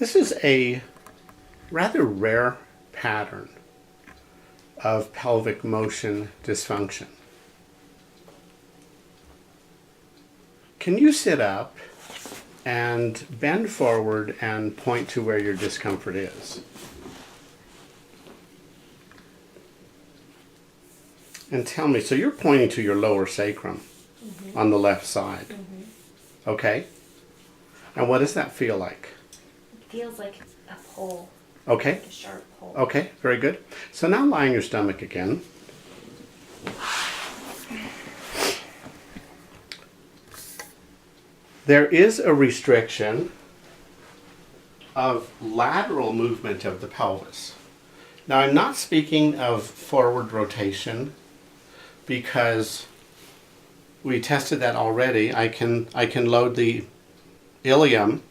This is a rather rare pattern of pelvic motion dysfunction. Can you sit up and bend forward and point to where your discomfort is? And tell me, so you're pointing to your lower sacrum on the left side. Okay? And what does that feel like? It feels like a pull. Okay. Like a sharp pull. Okay, very good. So now lie on your stomach again. There is a restriction of lateral movement of the pelvis. Now I'm not speaking of forward rotation because we tested that already. I can load the ilium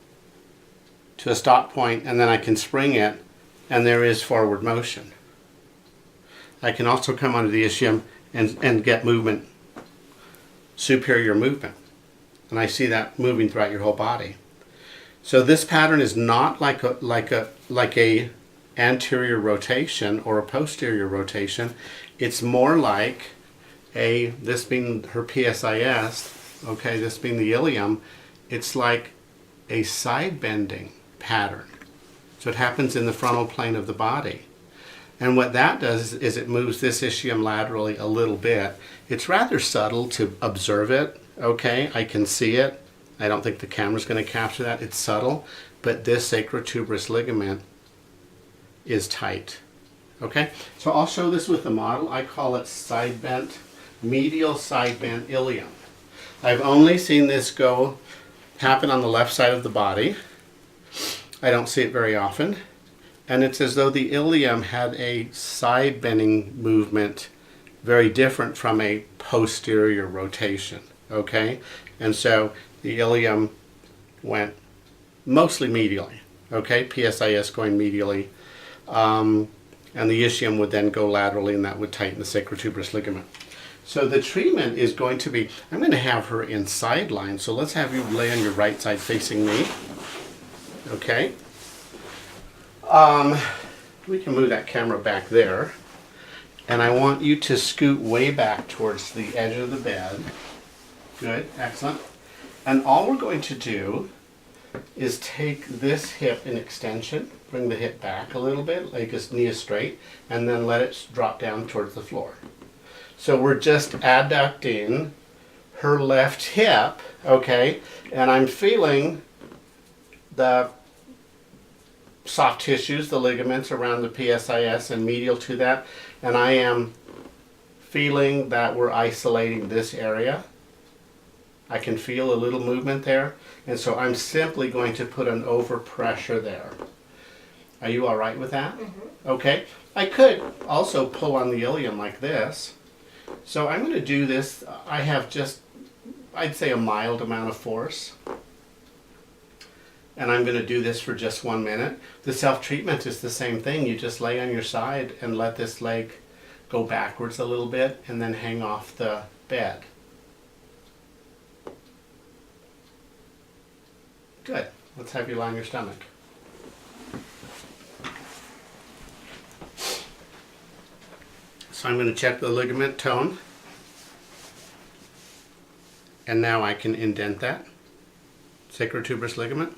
to a stop point and then I can spring it and there is forward motion. I can also come onto the ischium and get movement, superior movement. And I see that moving throughout your whole body. So this pattern is not like a anterior rotation or a posterior rotation. It's more like this being her PSIS, okay, this being the ilium, it's like a side bending pattern. So it happens in the frontal plane of the body. And what that does is it moves this ischium laterally a little bit. It's rather subtle to observe it, okay? I can see it. I don't think the camera's going to capture that. It's subtle, but this sacrotuberous ligament is tight, okay? So I'll show this with the model. I call it side bent, medial side bent ilium. I've only seen this happen on the left side of the body. I don't see it very often. And it's as though the ilium had a side bending movement very different from a posterior rotation, okay? And so the ilium went mostly medially, okay? PSIS going medially. And the ischium would then go laterally and that would tighten the sacrotuberous ligament. So the treatment is going to be, I'm going to have her in side line. So let's have you lay on your right side facing me. Okay. We can move that camera back there. And I want you to scoot way back towards the edge of the bed. Good, excellent. And all we're going to do is take this hip in extension, bring the hip back a little bit, like his knee is straight, and then let it drop down towards the floor. So we're just adducting her left hip, okay, and I'm feeling the soft tissues, the ligaments around the PSIS and medial to that, and I am feeling that we're isolating this area. I can feel a little movement there, and so I'm simply going to put an overpressure there. Are you all right with that? Okay. I could also pull on the ilium like this. So I'm going to do this. I have just, I'd say, a mild amount of force. And I'm going to do this for just 1 minute. The self-treatment is the same thing. You just lay on your side and let this leg go backwards a little bit and then hang off the bed. Good. Let's have you lie on your stomach. So I'm going to check the ligament tone. And now I can indent that. Sacrotuberous ligament.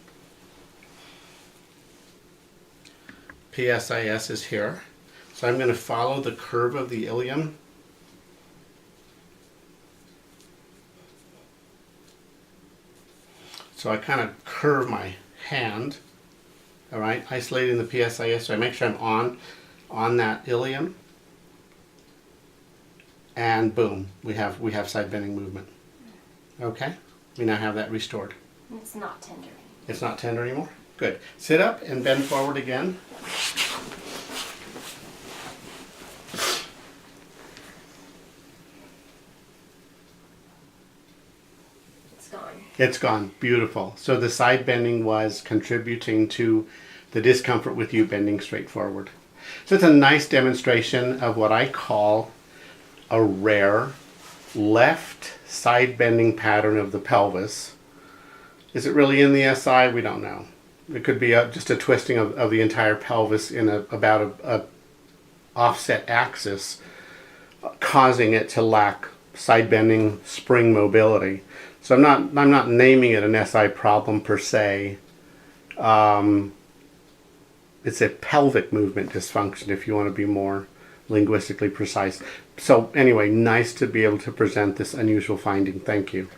PSIS is here. So I'm going to follow the curve of the ilium. So I kind of curve my hand, all right, isolating the PSIS. So I make sure I'm on that ilium. And boom, we have side bending movement. Okay, we now have that restored. It's not tender anymore. It's not tender anymore? Good. Sit up and bend forward again. It's gone. It's gone. Beautiful. So the side bending was contributing to the discomfort with you bending straight forward. So it's a nice demonstration of what I call a rare left side bending pattern of the pelvis. Is it really in the SI? We don't know. It could be just a twisting of the entire pelvis in about a offset axis, causing it to lack side bending spring mobility. So I'm not naming it an SI problem per se. It's a pelvic movement dysfunction, if you want to be more linguistically precise. So anyway, nice to be able to present this unusual finding. Thank you.